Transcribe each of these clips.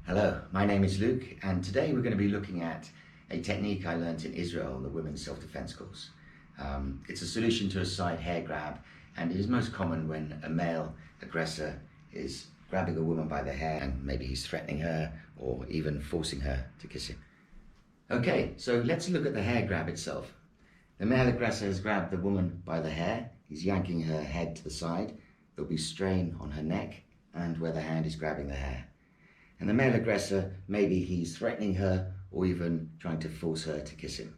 Hello, my name is Luke, and today we're going to be looking at a technique I learnt in Israel on the Women's Self-Defense course. It's a solution to a side hair grab, and it is most common when a male aggressor is grabbing a woman by the hair and maybe he's threatening her or even forcing her to kiss him. Okay, so let's look at the hair grab itself. The male aggressor has grabbed the woman by the hair. He's yanking her head to the side. There'll be strain on her neck and where the hand is grabbing the hair. And the male aggressor, maybe he's threatening her or even trying to force her to kiss him.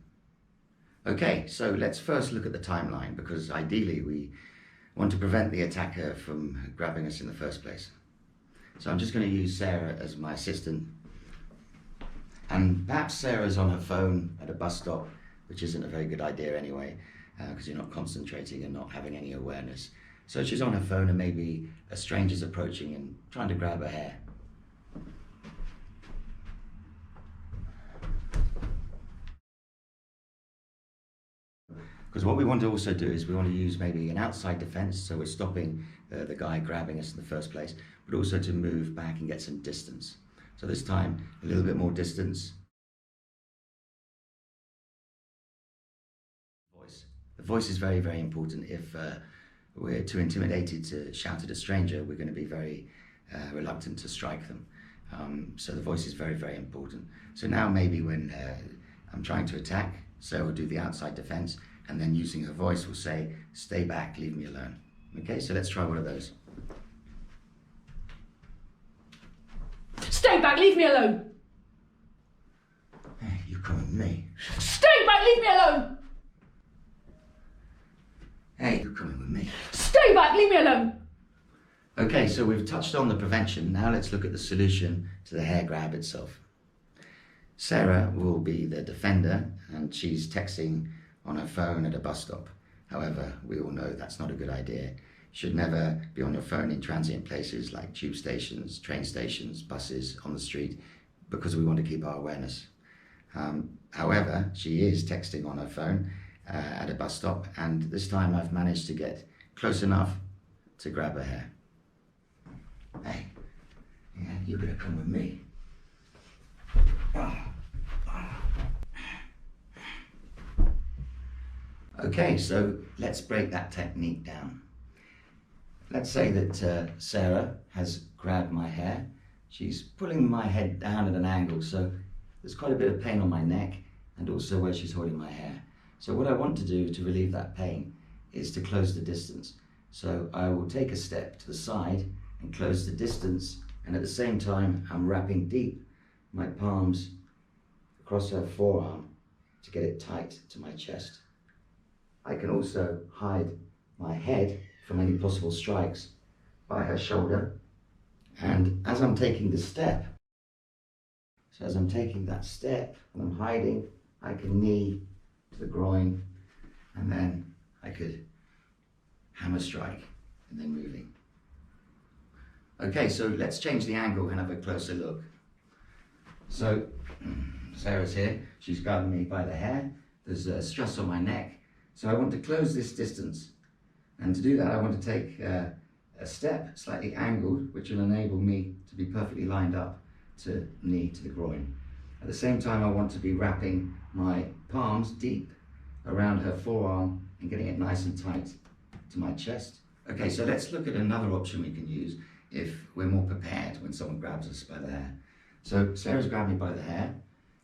Okay, so let's first look at the timeline, because ideally we want to prevent the attacker from grabbing us in the first place. So I'm just going to use Sarah as my assistant. And perhaps Sarah's on her phone at a bus stop, which isn't a very good idea anyway, because you're not concentrating and not having any awareness. So she's on her phone and maybe a stranger's approaching and trying to grab her hair. Because what we want to also do is we want to use maybe an outside defense, so we're stopping the guy grabbing us in the first place, but also to move back and get some distance. So this time, a little bit more distance. The voice is very, very important. If we're too intimidated to shout at a stranger, we're going to be very reluctant to strike them. So the voice is very, very important. So now maybe when I'm trying to attack, Sarah will do the outside defense, and then using her voice will say, "Stay back, leave me alone." Okay, so let's try one of those. Stay back, leave me alone. Hey, you come with me. Stay back, leave me alone. Hey, you're coming with me. Stay back, leave me alone. Okay, so we've touched on the prevention. Now let's look at the solution to the hair grab itself. Sarah will be the defender, and she's texting on her phone at a bus stop. However, we all know that's not a good idea. You should never be on your phone in transient places like tube stations, train stations, buses, on the street, because we want to keep our awareness. However, she is texting on her phone at a bus stop, and this time I've managed to get close enough to grab her hair. Hey, yeah, you're gonna come with me. Okay, so let's break that technique down. Let's say that Sarah has grabbed my hair. She's pulling my head down at an angle, so there's quite a bit of pain on my neck and also where she's holding my hair. So what I want to do to relieve that pain is to close the distance. So I will take a step to the side and close the distance, and at the same time I'm wrapping deep my palms across her forearm to get it tight to my chest. I can also hide my head from any possible strikes by her shoulder. And as I'm taking the step, so as I'm taking that step and I'm hiding, I can knee to the groin, and then I could hammer strike and then moving. Okay, so let's change the angle and have a closer look. So Sarah's here, she's grabbing me by the hair, there's a stress on my neck, so I want to close this distance. And to do that, I want to take a step slightly angled, which will enable me to be perfectly lined up to knee to the groin. At the same time, I want to be wrapping my palms deep around her forearm and getting it nice and tight to my chest. Okay, so let's look at another option we can use if we're more prepared when someone grabs us by the hair. So Sarah's grabbed me by the hair,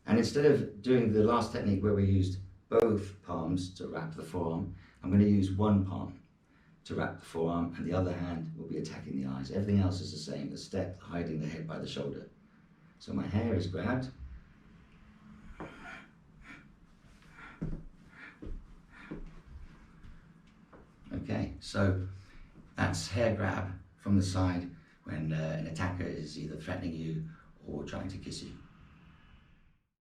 and instead of doing the last technique where we used both palms to wrap the forearm, I'm going to use one palm to wrap the forearm, and the other hand will be attacking the eyes. Everything else is the same, the step, hiding the head by the shoulder. So my hair is grabbed. Okay, so that's hair grab from the side when an attacker is either threatening you or trying to kiss you.